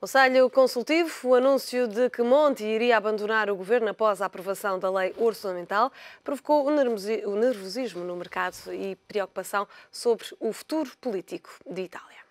Conselho Consultivo, o anúncio de que Monti iria abandonar o governo após a aprovação da lei orçamental provocou o nervosismo no mercado e preocupação sobre o futuro político de Itália.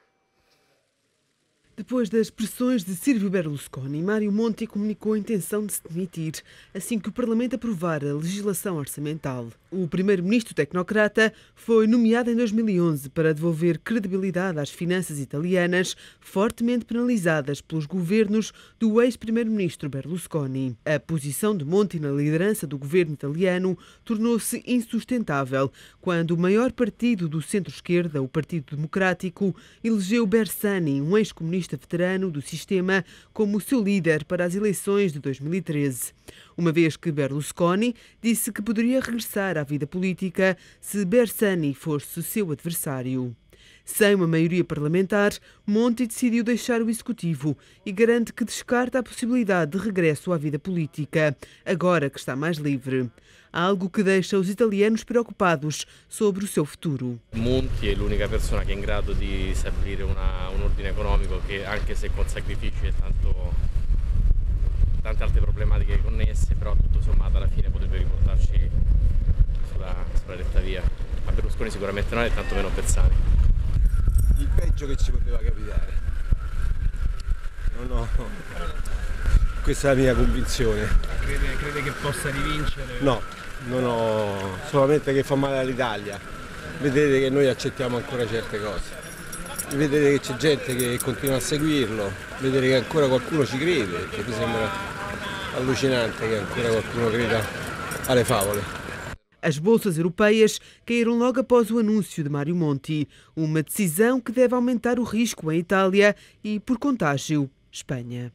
Depois das pressões de Silvio Berlusconi, Mário Monti comunicou a intenção de se demitir assim que o Parlamento aprovar a legislação orçamental. O primeiro-ministro tecnocrata foi nomeado em 2011 para devolver credibilidade às finanças italianas, fortemente penalizadas pelos governos do ex-primeiro-ministro Berlusconi. A posição de Monti na liderança do governo italiano tornou-se insustentável quando o maior partido do centro-esquerda, o Partido Democrático, elegeu Bersani, um ex-comunista veterano do sistema, como seu líder para as eleições de 2013. Uma vez que Berlusconi disse que poderia regressar à vida política se Bersani fosse seu adversário. Sem uma maioria parlamentar, Monti decidiu deixar o executivo e garante que descarta a possibilidade de regresso à vida política, agora que está mais livre. Algo que deixa os italianos preocupados sobre o seu futuro. Monti è l'unica persona che è in grado di stabilire un ordine economico che, anche se con sacrifici e tante altre problematiche connesse, però tutto sommato alla fine potrebbe riportarci sulla retta via. A Berlusconi sicuramente non è, tanto meno Bersani. Il peggio che ci poteva capitare. Questa è la mia convinzione. Crede che possa rivincere? No, solamente che fa male all'Italia. Vedete che noi accettiamo ancora certe cose. Vedete che c'è gente che continua a seguirlo, vedete che ancora qualcuno ci crede, che mi sembra allucinante che ancora qualcuno creda alle favole. As bolsas europeias caíram logo após o anúncio de Mário Monti, uma decisão que deve aumentar o risco em Itália e, por contágio, Espanha.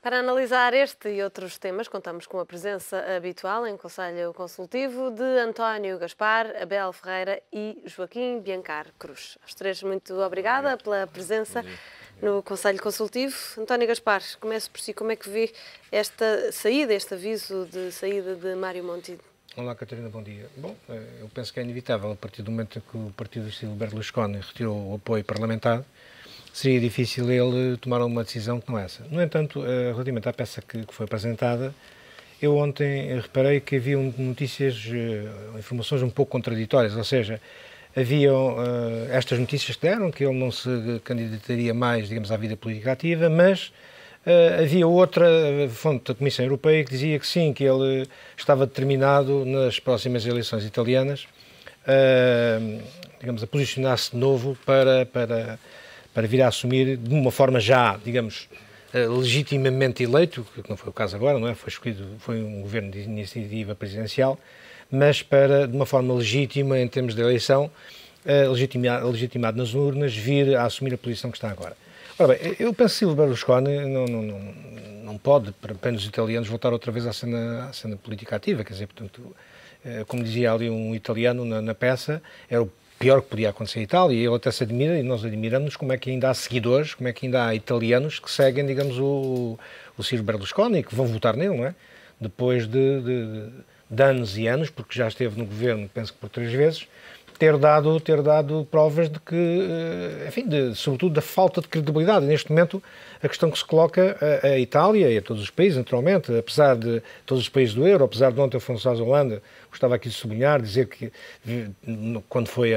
Para analisar este e outros temas, contamos com a presença habitual em Conselho Consultivo de António Gaspar, Abel Ferreira e Joaquim Biancar Cruz. Aos três, muito obrigada pela presença no Conselho Consultivo. António Gaspar, comece por si. Como é que vê esta saída, este aviso de saída de Mário Monti? Olá, Catarina, bom dia. Bom, eu penso que é inevitável, a partir do momento em que o partido do Silvio Berlusconi retirou o apoio parlamentar, seria difícil ele tomar uma decisão que não é essa. No entanto, relativamente à peça que foi apresentada, eu ontem reparei que havia notícias, informações um pouco contraditórias, ou seja, haviam estas notícias que deram, que ele não se candidataria mais, digamos, à vida política ativa, mas havia outra fonte da Comissão Europeia que dizia que sim, que ele estava determinado nas próximas eleições italianas, digamos, a posicionar-se de novo para vir a assumir de uma forma já, digamos, legitimamente eleito, que não foi o caso agora, não é? Foi escolhido, foi um governo de iniciativa presidencial, mas de uma forma legítima em termos de eleição, legitimado nas urnas, vir a assumir a posição que está agora. Ora bem, eu penso que Silvio Berlusconi não pode, para apenas os italianos, voltar outra vez à cena política ativa, quer dizer, portanto, como dizia ali um italiano na peça, era o pior que podia acontecer em Itália, e ele até se admira, e nós admiramos como é que ainda há seguidores, como é que ainda há italianos que seguem, digamos, o Silvio Berlusconi, que vão votar nele, não é? Depois de anos e anos, porque já esteve no governo, penso que por 3 vezes, ter dado provas de que, enfim, sobretudo da falta de credibilidade. Neste momento, a questão que se coloca a Itália e a todos os países, naturalmente, apesar de todos os países do euro, apesar de ontem o François Hollande, gostava aqui de sublinhar, dizer que quando foi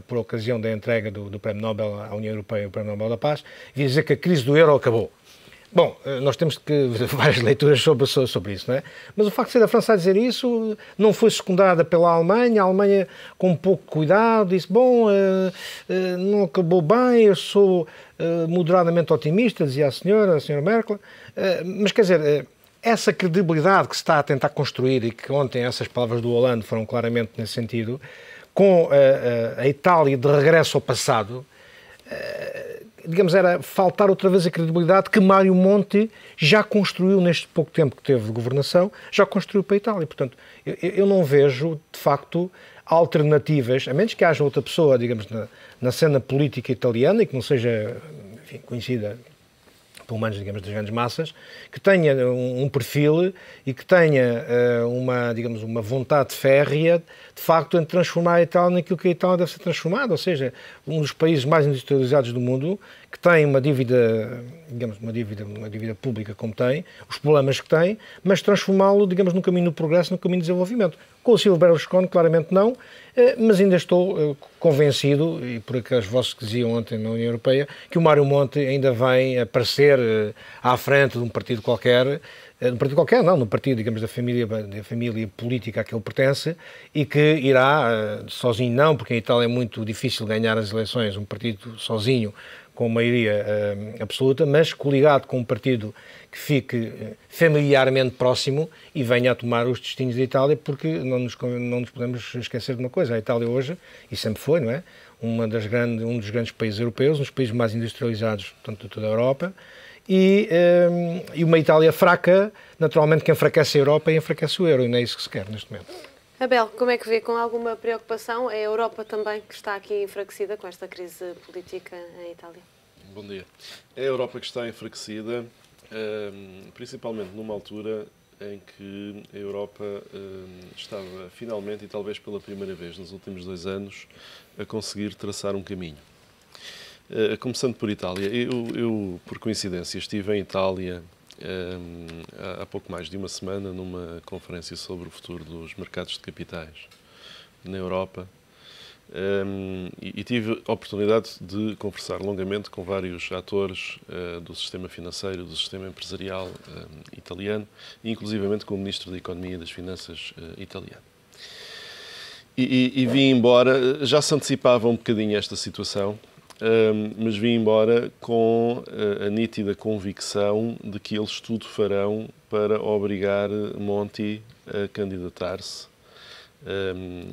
por ocasião da entrega do Prémio Nobel à União Europeia, o Prémio Nobel da Paz, ia dizer que a crise do euro acabou. Bom, nós temos várias leituras sobre isso, não é? Mas o facto de ser a França a dizer isso não foi secundada pela Alemanha. A Alemanha, com pouco cuidado, disse, bom, não acabou bem, eu sou moderadamente otimista, dizia a senhora Merkel. Mas, quer dizer, essa credibilidade que se está a tentar construir, e que ontem essas palavras do Hollande foram claramente nesse sentido, com a Itália de regresso ao passado, digamos, era faltar outra vez a credibilidade que Mário Monti já construiu neste pouco tempo que teve de governação, já construiu para a Itália. Portanto, eu não vejo, de facto, alternativas, a menos que haja outra pessoa, digamos, na cena política italiana e que não seja, enfim, conhecida, pelo menos, digamos, das grandes massas, que tenha um perfil e que tenha digamos, uma vontade férrea de facto, em transformar a Itália naquilo que a Itália deve ser transformada, ou seja, um dos países mais industrializados do mundo, que tem uma dívida, digamos, uma dívida pública como tem, os problemas que tem, mas transformá-lo, digamos, num caminho do progresso, num caminho do desenvolvimento. Com o Silvio Berlusconi, claramente não, mas ainda estou convencido, e por aqueles vossos que diziam ontem na União Europeia, que o Mário Monti ainda vem aparecer à frente de um partido qualquer, no partido, digamos, da família política a que ele pertence, e que irá, sozinho não, porque em Itália é muito difícil ganhar as eleições, um partido sozinho, com maioria absoluta, mas coligado com um partido que fique familiarmente próximo e venha a tomar os destinos da Itália, porque não nos podemos esquecer de uma coisa, a Itália hoje, e sempre foi, não é? Um dos grandes países europeus, um dos países mais industrializados, portanto, de toda a Europa, e uma Itália fraca, naturalmente, que enfraquece a Europa e enfraquece o euro, e não é isso que se quer neste momento. Abel, como é que vê, com alguma preocupação, é a Europa também que está aqui enfraquecida com esta crise política em Itália? Bom dia. É a Europa que está enfraquecida, principalmente numa altura em que a Europa estava finalmente, e talvez pela primeira vez nos últimos 2 anos, a conseguir traçar um caminho. Começando por Itália, eu por coincidência estive em Itália há pouco mais de uma semana numa conferência sobre o futuro dos mercados de capitais na Europa e tive a oportunidade de conversar longamente com vários atores do sistema financeiro, do sistema empresarial italiano, e inclusivamente com o Ministro da Economia e das Finanças italiano. E vim embora, já se antecipava um bocadinho esta situação, mas vim embora com a nítida convicção de que eles tudo farão para obrigar Monti a candidatar-se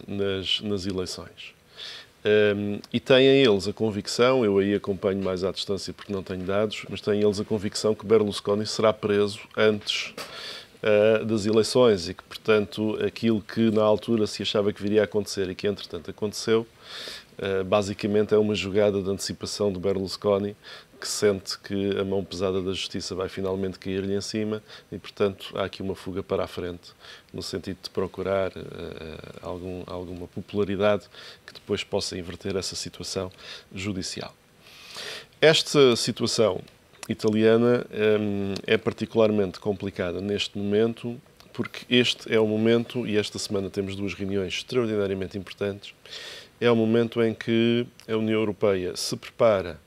nas eleições. E têm eles a convicção, eu aí acompanho mais à distância porque não tenho dados, mas têm eles a convicção que Berlusconi será preso antes das eleições e que, portanto, aquilo que na altura se achava que viria a acontecer e que, entretanto, aconteceu, basicamente é uma jogada de antecipação de Berlusconi, que sente que a mão pesada da justiça vai finalmente cair-lhe em cima e, portanto, há aqui uma fuga para a frente, no sentido de procurar alguma popularidade que depois possa inverter essa situação judicial. Esta situação italiana é particularmente complicada neste momento, porque este é o momento, e esta semana temos 2 reuniões extraordinariamente importantes, é o momento em que a União Europeia se prepara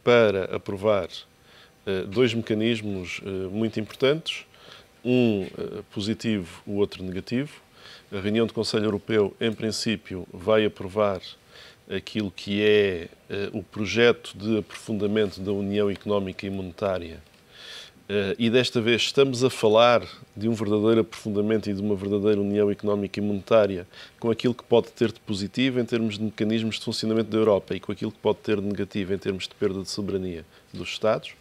para aprovar 2 mecanismos muito importantes, um positivo, o outro negativo. A reunião do Conselho Europeu, em princípio, vai aprovar aquilo que é o projeto de aprofundamento da União Económica e Monetária. E desta vez estamos a falar de um verdadeiro aprofundamento e de uma verdadeira União Económica e Monetária, com aquilo que pode ter de positivo em termos de mecanismos de funcionamento da Europa e com aquilo que pode ter de negativo em termos de perda de soberania dos Estados.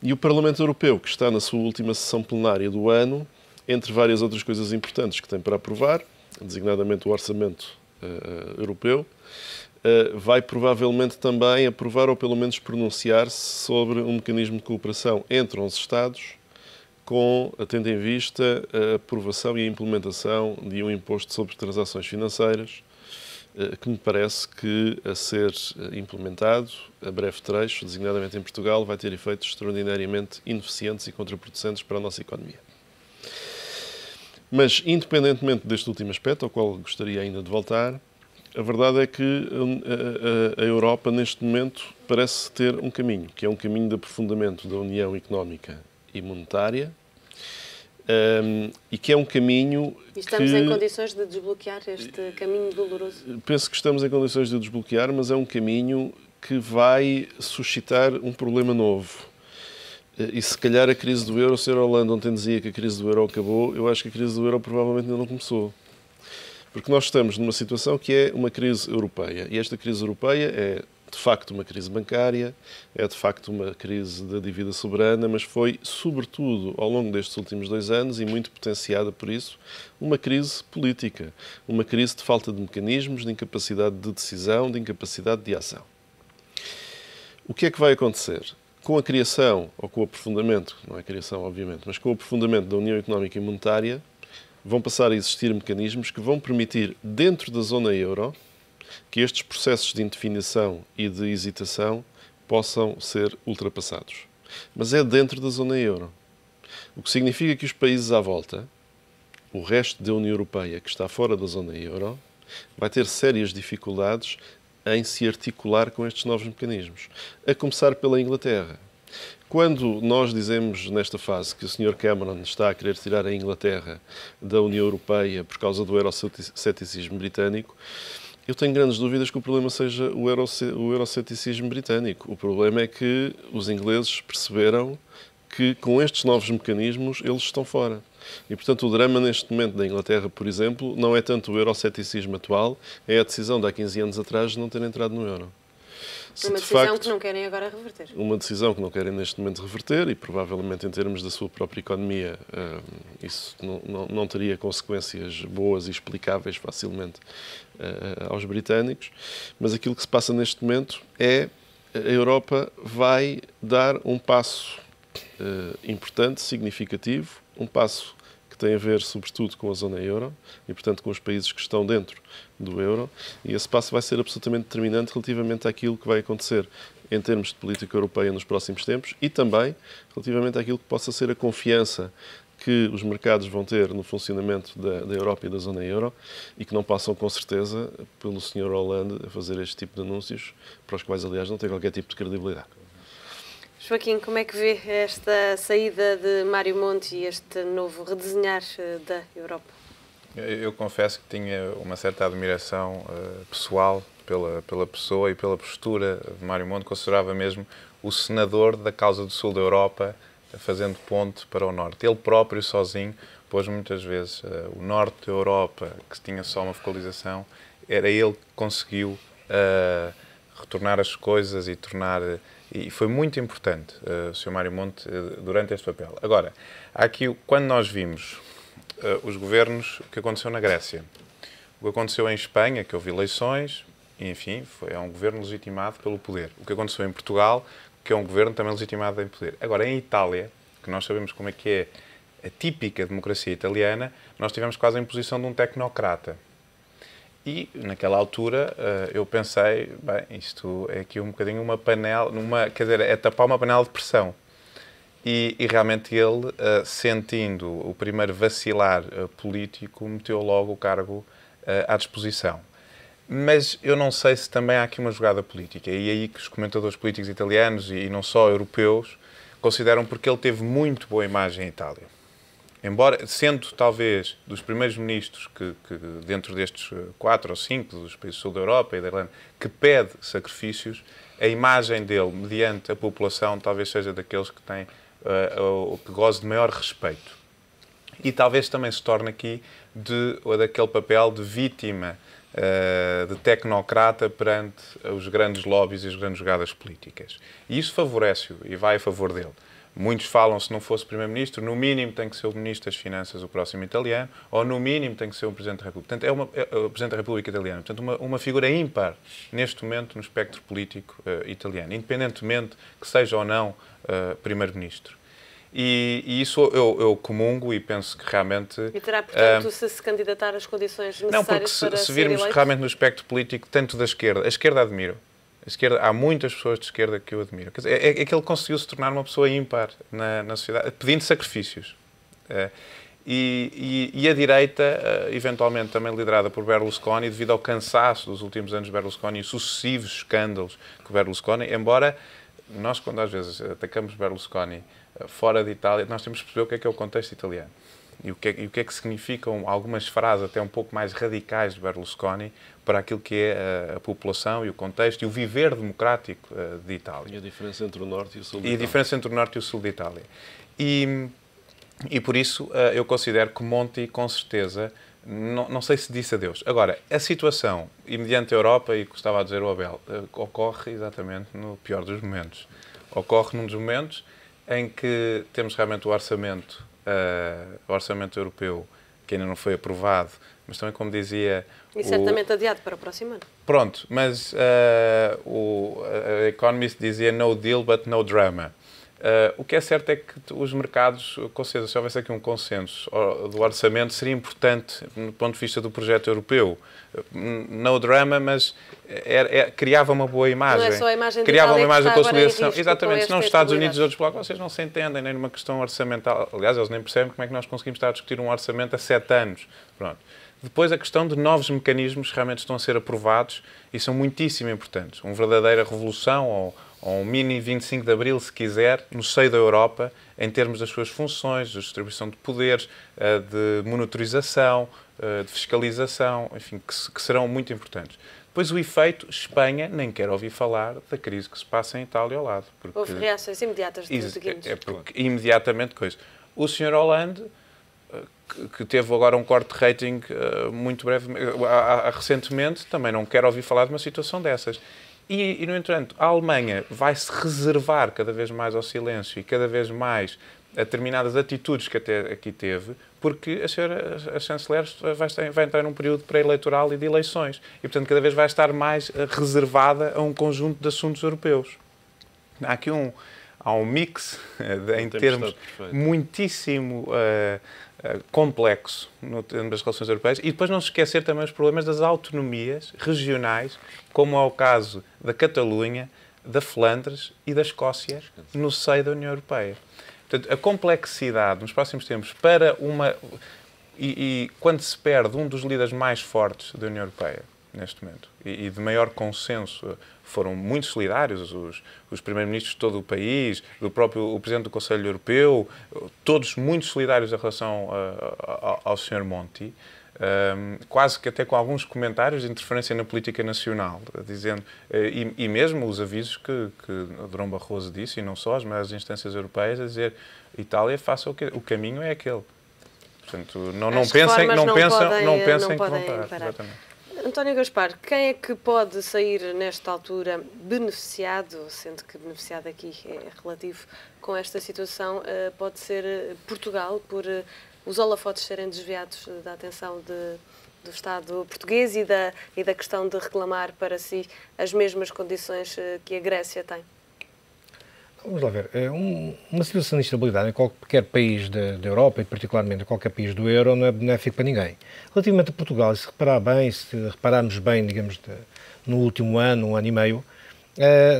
E o Parlamento Europeu, que está na sua última sessão plenária do ano, entre várias outras coisas importantes que tem para aprovar, designadamente o Orçamento Europeu, vai provavelmente também aprovar ou pelo menos pronunciar-se sobre um mecanismo de cooperação entre os Estados, tendo em vista a aprovação e a implementação de um imposto sobre transações financeiras, que me parece que, a ser implementado a breve trecho, designadamente em Portugal, vai ter efeitos extraordinariamente ineficientes e contraproducentes para a nossa economia. Mas, independentemente deste último aspecto, ao qual gostaria ainda de voltar, a verdade é que a Europa, neste momento, parece ter um caminho, que é um caminho de aprofundamento da União Económica e Monetária, e que é um caminho e estamos em condições de desbloquear este caminho doloroso? Penso que estamos em condições de o desbloquear, mas é um caminho que vai suscitar um problema novo. E se calhar a crise do euro, o Sr. Hollande ontem dizia que a crise do euro acabou, eu acho que a crise do euro provavelmente ainda não começou. Porque nós estamos numa situação que é uma crise europeia. E esta crise europeia é, de facto, uma crise bancária, é, de facto, uma crise da dívida soberana, mas foi, sobretudo, ao longo destes últimos 2 anos, e muito potenciada por isso, uma crise política. Uma crise de falta de mecanismos, de incapacidade de decisão, de incapacidade de ação. O que é que vai acontecer? Com a criação, ou com o aprofundamento, não é criação, obviamente, mas com o aprofundamento da União Económica e Monetária, vão passar a existir mecanismos que vão permitir, dentro da zona euro, que estes processos de indefinição e de hesitação possam ser ultrapassados. Mas é dentro da zona euro. O que significa que os países à volta, o resto da União Europeia que está fora da zona euro, vai ter sérias dificuldades em se articular com estes novos mecanismos. A começar pela Inglaterra. Quando nós dizemos nesta fase que o Sr. Cameron está a querer tirar a Inglaterra da União Europeia por causa do euroceticismo britânico, eu tenho grandes dúvidas que o problema seja o euroceticismo britânico. O problema é que os ingleses perceberam que com estes novos mecanismos eles estão fora. E, portanto, o drama neste momento da Inglaterra, por exemplo, não é tanto o euroceticismo atual, é a decisão de há 15 anos atrás de não ter entrado no euro. Uma decisão que não querem agora reverter. Uma decisão que não querem neste momento reverter e provavelmente em termos da sua própria economia isso não teria consequências boas e explicáveis facilmente aos britânicos. Mas aquilo que se passa neste momento é a Europa vai dar um passo importante, significativo, um passo que tem a ver sobretudo com a zona euro e, portanto, com os países que estão dentro do euro, e esse passo vai ser absolutamente determinante relativamente àquilo que vai acontecer em termos de política europeia nos próximos tempos e também relativamente àquilo que possa ser a confiança que os mercados vão ter no funcionamento da Europa e da zona euro e que não passam, com certeza, pelo Sr. Hollande a fazer este tipo de anúncios, para os quais, aliás, não tem qualquer tipo de credibilidade. Joaquim, como é que vê esta saída de Mário Monti e este novo redesenhar da Europa? Eu confesso que tinha uma certa admiração pessoal pela pessoa e pela postura de Mário Monti. Considerava mesmo o senador da causa do sul da Europa, fazendo ponte para o norte. Ele próprio, sozinho, pôs muitas vezes o norte da Europa, que tinha só uma focalização, era ele que conseguiu retornar as coisas e tornar... E foi muito importante o Sr. Mário Monti durante este papel. Agora, há aqui, quando nós vimos os governos, o que aconteceu na Grécia, o que aconteceu em Espanha, que houve eleições, e, enfim, é um governo legitimado pelo poder. O que aconteceu em Portugal, que é um governo também legitimado em poder. Agora, em Itália, que nós sabemos como é que é a típica democracia italiana, nós tivemos quase a imposição de um tecnocrata. E, naquela altura, eu pensei, bem, isto é aqui um bocadinho uma panela, quer dizer, é tapar uma panela de pressão. E realmente ele, sentindo o primeiro vacilar político, meteu logo o cargo à disposição. Mas eu não sei se também há aqui uma jogada política. E é aí que os comentadores políticos italianos, e não só europeus, consideram porque ele teve muito boa imagem em Itália. Embora, sendo talvez dos primeiros ministros que dentro destes 4 ou 5 dos países do sul da Europa e da Irlanda, que pede sacrifícios, a imagem dele, mediante a população, talvez seja daqueles que têm que goze de maior respeito. E talvez também se torne aqui daquele papel de vítima, de tecnocrata perante os grandes lobbies e as grandes jogadas políticas. E isso favorece-o e vai a favor dele. Muitos falam, se não fosse Primeiro-Ministro, no mínimo tem que ser o Ministro das Finanças, o próximo italiano, ou no mínimo tem que ser o Presidente da República. Portanto, é o Presidente da República italiana. Portanto, uma figura ímpar, neste momento, no espectro político italiano, independentemente que seja ou não Primeiro-Ministro. E isso eu comungo e penso que realmente... E terá, portanto, se candidatar às condições necessárias para ser eleito? Não, porque se virmos realmente no espectro político, tanto da esquerda, a esquerda admiro. Há muitas pessoas de esquerda que eu admiro. Quer dizer, é que ele conseguiu se tornar uma pessoa ímpar na sociedade, pedindo sacrifícios. E a direita, eventualmente também liderada por Berlusconi, devido ao cansaço dos últimos anos de Berlusconi e sucessivos escândalos com Berlusconi, embora nós, quando às vezes atacamos Berlusconi fora de Itália, nós temos que perceber o que é o contexto italiano. E o que é que significam algumas frases até um pouco mais radicais de Berlusconi para aquilo que é a população e o contexto e o viver democrático de Itália. E a diferença entre o Norte e o Sul de Itália. E a diferença entre o Norte e o Sul de Itália. E por isso eu considero que Monti, com certeza, não sei se disse adeus. Agora, a situação, e mediante a Europa, e o que estava a dizer o Abel, ocorre exatamente no pior dos momentos. Ocorre num dos momentos em que temos realmente o orçamento europeu, que ainda não foi aprovado, mas também, como dizia... E certamente adiado para o próximo ano. Pronto, mas a Economist dizia no deal, but no drama. O que é certo é que os mercados, se houvesse aqui um consenso do orçamento, seria importante do ponto de vista do projeto europeu. No drama, mas criava uma boa imagem. Não é só a imagem de criava uma imagem de consolidação. Exatamente, se não os Estados Unidos e outros blocos, vocês não se entendem nem numa questão orçamental. Aliás, eles nem percebem como é que nós conseguimos estar a discutir um orçamento a 7 anos. Pronto. Depois, a questão de novos mecanismos realmente estão a ser aprovados e são muitíssimo importantes. Uma verdadeira revolução ou um mini 25 de Abril, se quiser, no seio da Europa, em termos das suas funções, de distribuição de poderes, de monitorização, de fiscalização, enfim, que serão muito importantes. Depois o efeito, Espanha nem quer ouvir falar da crise que se passa em Itália ao lado. Porque houve reações imediatas de Guindos. Porque imediatamente coisa. O Sr. Hollande, que teve agora um corte de rating muito breve, recentemente, também não quer ouvir falar de uma situação dessas. E, no entanto, a Alemanha vai-se reservar cada vez mais ao silêncio e cada vez mais a determinadas atitudes que até aqui teve, porque a chanceler vai entrar num período pré-eleitoral e de eleições. E, portanto, cada vez vai estar mais reservada a um conjunto de assuntos europeus. Há um mix em termos muitíssimo complexo nas relações europeias, e depois não se esquecer também os problemas das autonomias regionais, como é o caso da Catalunha, da Flandres e da Escócia no seio da União Europeia. Portanto, a complexidade nos próximos tempos para uma... E quando se perde um dos líderes mais fortes da União Europeia, neste momento, e de maior consenso, foram muito solidários os primeiros-ministros de todo o país, o Presidente do Conselho Europeu, todos muito solidários em relação ao Sr. Monti, quase que até com alguns comentários de interferência na política nacional, dizendo, e mesmo os avisos que Durão Barroso disse, e não só, mas as instâncias europeias, a dizer, Itália, faça o caminho é aquele. Portanto, não pensem que vão parar. António Gaspar, quem é que pode sair nesta altura beneficiado, sendo que beneficiado aqui é relativo, com esta situação? Pode ser Portugal, por os holofotes serem desviados da atenção do Estado português e da questão de reclamar para si as mesmas condições que a Grécia tem? Vamos lá ver. Uma situação de instabilidade em qualquer país da Europa, e particularmente em qualquer país do euro, não é benéfico para ninguém. Relativamente a Portugal, se repararmos bem, digamos, no último ano, 1 ano e meio,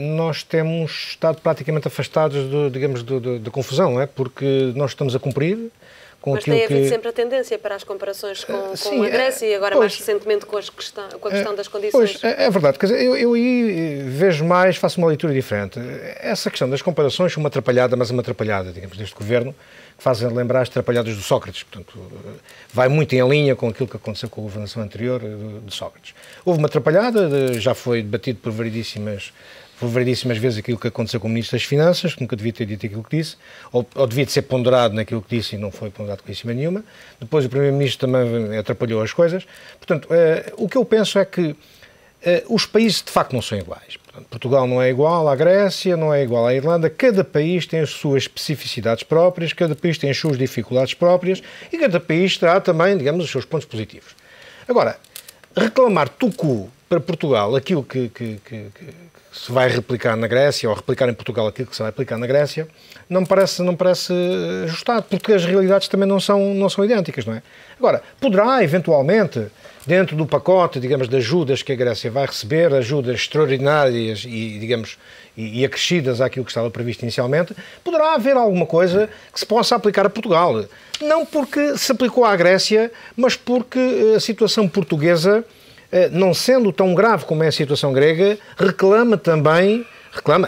nós temos estado praticamente afastados, da confusão, não é? Porque nós estamos a cumprir com mas aquilo tem havido sempre a tendência para as comparações com a Grécia e agora mais recentemente com a questão das condições. Pois, é verdade. Quer dizer, eu aí vejo mais, faço uma leitura diferente. Essa questão das comparações foi uma atrapalhada, mas uma atrapalhada, digamos, deste governo, que fazem lembrar as atrapalhadas do Sócrates. Portanto, vai muito em linha com aquilo que aconteceu com a governação anterior de Sócrates. Houve uma atrapalhada, já foi debatido por variedíssimas vezes aquilo que aconteceu com o Ministro das Finanças, que nunca devia ter dito aquilo que disse, ou devia de ser ponderado naquilo que disse e não foi ponderado coisíssima nenhuma. Depois o Primeiro-Ministro também atrapalhou as coisas. Portanto, o que eu penso é que os países de facto não são iguais. Portanto, Portugal não é igual à Grécia, não é igual à Irlanda. Cada país tem as suas especificidades próprias, cada país tem as suas dificuldades próprias e cada país terá também, digamos, os seus pontos positivos. Agora, reclamar tucu para Portugal aquilo que se vai replicar na Grécia, ou replicar em Portugal aquilo que se vai aplicar na Grécia, não me parece ajustado, porque as realidades também não são idênticas, não é? Agora, poderá, eventualmente, dentro do pacote, digamos, de ajudas que a Grécia vai receber, ajudas extraordinárias e, digamos, e acrescidas àquilo que estava previsto inicialmente, poderá haver alguma coisa que se possa aplicar a Portugal. Não porque se aplicou à Grécia, mas porque a situação portuguesa, não sendo tão grave como é a situação grega, reclama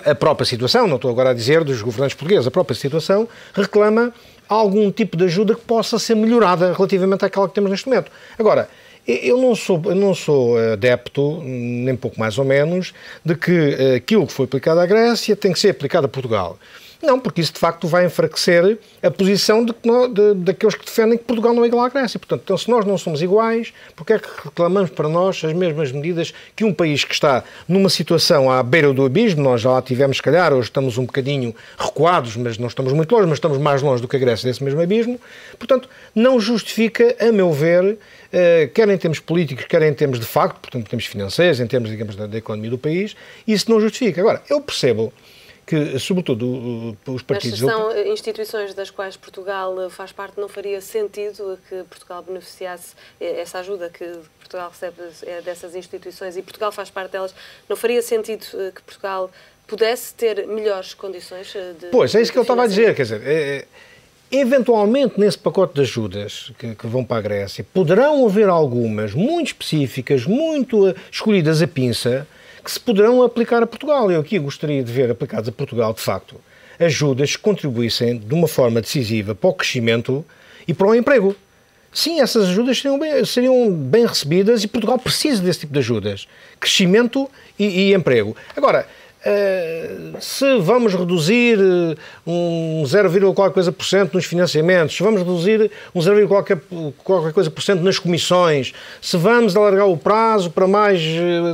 a própria situação, não estou agora a dizer dos governantes portugueses, a própria situação reclama algum tipo de ajuda que possa ser melhorada relativamente àquela que temos neste momento. Agora, eu não sou adepto, nem pouco mais ou menos, de que aquilo que foi aplicado à Grécia tem que ser aplicado a Portugal. Não, porque isso de facto vai enfraquecer a posição daqueles que defendem que Portugal não é igual à Grécia. Portanto, então, se nós não somos iguais, porque é que reclamamos para nós as mesmas medidas que um país que está numa situação à beira do abismo, nós já lá tivemos, se calhar, hoje estamos um bocadinho recuados, mas não estamos muito longe, mas estamos mais longe do que a Grécia desse mesmo abismo. Portanto, não justifica, a meu ver, quer em termos políticos, quer em termos de facto, portanto, em termos financeiros, em termos, digamos, da economia do país, isso não justifica. Agora, eu percebo que, sobretudo, os partidos... Mas se são instituições das quais Portugal faz parte, não faria sentido que Portugal beneficiasse essa ajuda que Portugal recebe dessas instituições e Portugal faz parte delas, não faria sentido que Portugal pudesse ter melhores condições de... Pois, é isso que eu estava a dizer, quer dizer... Eventualmente, nesse pacote de ajudas que vão para a Grécia, poderão haver algumas muito específicas, muito escolhidas a pinça, que se poderão aplicar a Portugal. Eu aqui gostaria de ver aplicadas a Portugal, de facto, ajudas que contribuíssem de uma forma decisiva para o crescimento e para o emprego. Sim, essas ajudas seriam bem recebidas e Portugal precisa desse tipo de ajudas. Crescimento e emprego. Agora, se vamos reduzir um 0, qualquer coisa por cento nos financiamentos, se vamos reduzir um 0, qualquer coisa por cento nas comissões, se vamos alargar o prazo para mais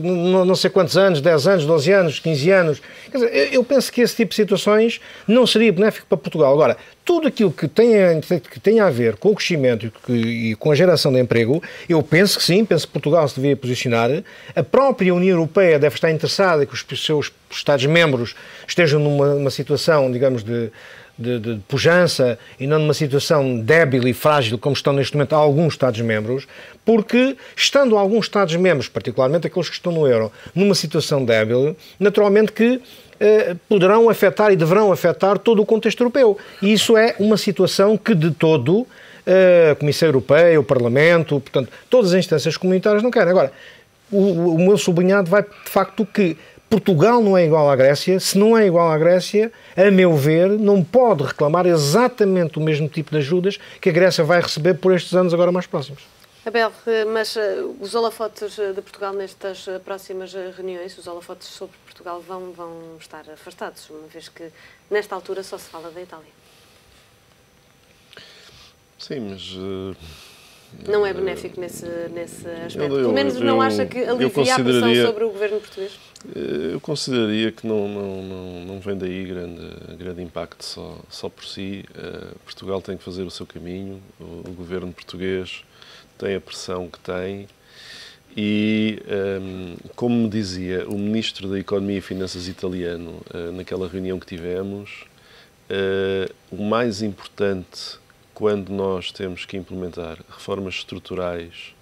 não sei quantos anos, 10 anos, 12 anos, 15 anos, quer dizer, eu penso que esse tipo de situações não seria benéfico para Portugal. Agora, tudo aquilo que tenha a ver com o crescimento e com a geração de emprego, eu penso que sim, penso que Portugal se devia posicionar. A própria União Europeia deve estar interessada que os seus Estados-membros estejam numa situação, digamos, de pujança e não numa situação débil e frágil como estão neste momento alguns Estados-membros, porque estando alguns Estados-membros, particularmente aqueles que estão no euro, numa situação débil, naturalmente que poderão afetar e deverão afetar todo o contexto europeu. E isso é uma situação que de todo a Comissão Europeia, o Parlamento, portanto, todas as instâncias comunitárias não querem. Agora, o meu sublinhado vai de facto que Portugal não é igual à Grécia. Se não é igual à Grécia, a meu ver, não pode reclamar exatamente o mesmo tipo de ajudas que a Grécia vai receber por estes anos agora mais próximos. Abel, mas os holofotes de Portugal nestas próximas reuniões, os holofotes sobre Portugal vão estar afastados, uma vez que nesta altura só se fala da Itália. Sim, mas... não é benéfico nesse aspecto? Pelo menos não acha que alivia a pressão sobre o governo português? Eu consideraria que não vem daí grande impacto só por si. Portugal tem que fazer o seu caminho, o governo português tem a pressão que tem e, como me dizia o Ministro da Economia e Finanças italiano naquela reunião que tivemos, o mais importante quando nós temos que implementar reformas estruturais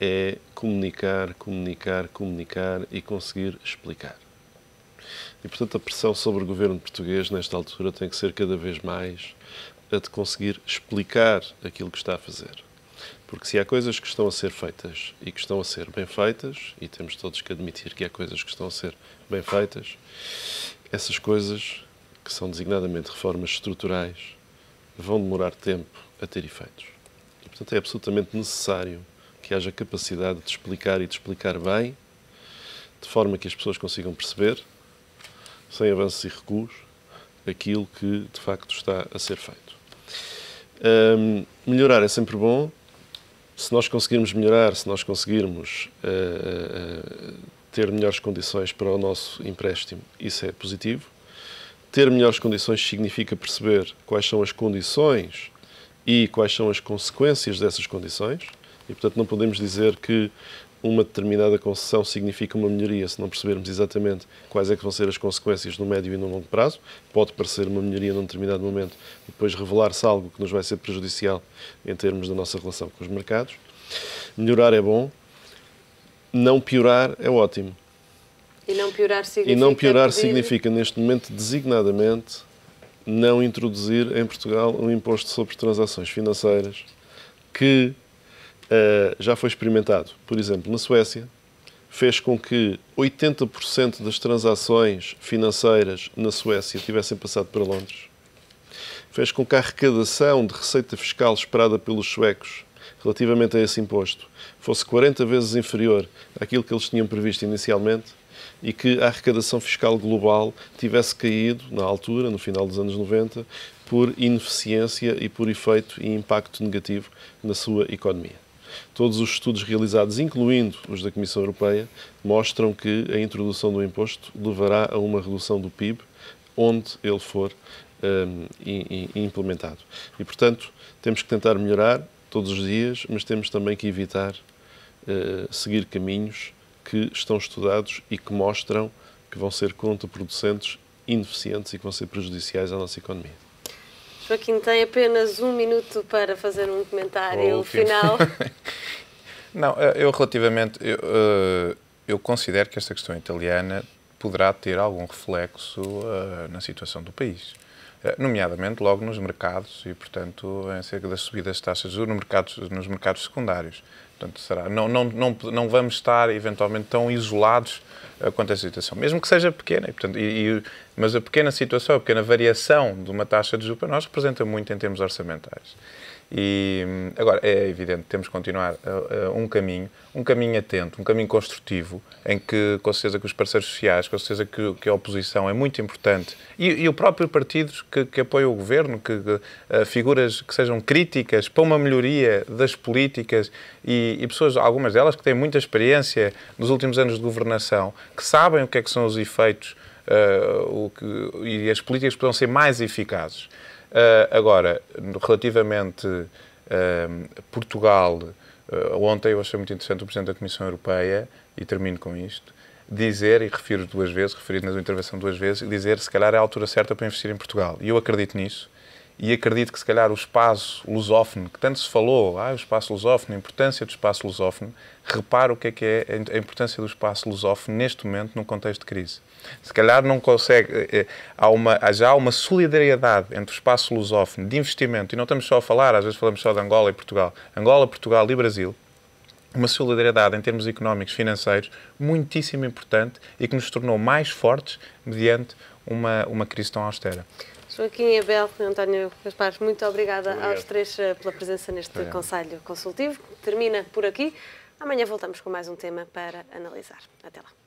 é comunicar e conseguir explicar. E, portanto, a pressão sobre o governo português nesta altura tem que ser cada vez mais a de conseguir explicar aquilo que está a fazer. Porque se há coisas que estão a ser feitas e que estão a ser bem feitas, e temos todos que admitir que há coisas que estão a ser bem feitas, essas coisas, que são designadamente reformas estruturais, vão demorar tempo a ter efeitos. E, portanto, é absolutamente necessário que haja capacidade de explicar e de explicar bem, de forma que as pessoas consigam perceber, sem avanços e recuos, aquilo que, de facto, está a ser feito. Melhorar é sempre bom. Se nós conseguirmos melhorar, se nós conseguirmos ter melhores condições para o nosso empréstimo, isso é positivo. Ter melhores condições significa perceber quais são as condições e quais são as consequências dessas condições. E, portanto, não podemos dizer que uma determinada concessão significa uma melhoria se não percebermos exatamente quais é que vão ser as consequências no médio e no longo prazo. Pode parecer uma melhoria num determinado momento e depois revelar-se algo que nos vai ser prejudicial em termos da nossa relação com os mercados. Melhorar é bom, não piorar é ótimo. E não piorar significa, neste momento, designadamente, não introduzir em Portugal um imposto sobre transações financeiras que já foi experimentado. Por exemplo, na Suécia, fez com que 80% das transações financeiras na Suécia tivessem passado para Londres. Fez com que a arrecadação de receita fiscal esperada pelos suecos relativamente a esse imposto fosse 40 vezes inferior àquilo que eles tinham previsto inicialmente e que a arrecadação fiscal global tivesse caído, na altura, no final dos anos 90, por ineficiência e por efeito e impacto negativo na sua economia. Todos os estudos realizados, incluindo os da Comissão Europeia, mostram que a introdução do imposto levará a uma redução do PIB onde ele for implementado. E, portanto, temos que tentar melhorar todos os dias, mas temos também que evitar seguir caminhos que estão estudados e que mostram que vão ser contraproducentes ineficientes e que vão ser prejudiciais à nossa economia. Joaquim, tem apenas 1 minuto para fazer um comentário final. Não, eu relativamente... Eu considero que esta questão italiana poderá ter algum reflexo na situação do país. Nomeadamente logo nos mercados e, portanto, acerca das subidas de taxas de juros nos mercados secundários. Portanto, não vamos estar, eventualmente, tão isolados quanto a essa situação, mesmo que seja pequena. Mas a pequena situação, a pequena variação de uma taxa de juros para nós representa muito em termos orçamentais. E agora, é evidente, temos que continuar um caminho atento, um caminho construtivo, em que, com certeza, que os parceiros sociais, com certeza que a oposição é muito importante, e o próprio partidos que apoiam o governo, figuras que sejam críticas para uma melhoria das políticas e pessoas, algumas delas que têm muita experiência nos últimos anos de governação, que sabem o que é que são os efeitos e as políticas que poderão ser mais eficazes. Agora, relativamente a Portugal, ontem eu achei muito interessante o Presidente da Comissão Europeia, e termino com isto, dizer, e refiro na sua intervenção 2 vezes, dizer se calhar é a altura certa para investir em Portugal. E eu acredito nisso, e acredito que se calhar o espaço lusófono, que tanto se falou, o espaço lusófono, a importância do espaço lusófono, repara o que é a importância do espaço lusófono neste momento num contexto de crise. Se calhar não consegue, já há uma solidariedade entre o espaço lusófono de investimento, e não estamos só a falar, às vezes falamos só de Angola e Portugal, Angola, Portugal e Brasil, uma solidariedade em termos económicos, financeiros, muitíssimo importante e que nos tornou mais fortes mediante uma crise tão austera. Joaquim, Abel e António Gaspar, muito obrigada aos 3 pela presença neste Conselho Consultivo. Termina por aqui. Amanhã voltamos com mais um tema para analisar. Até lá.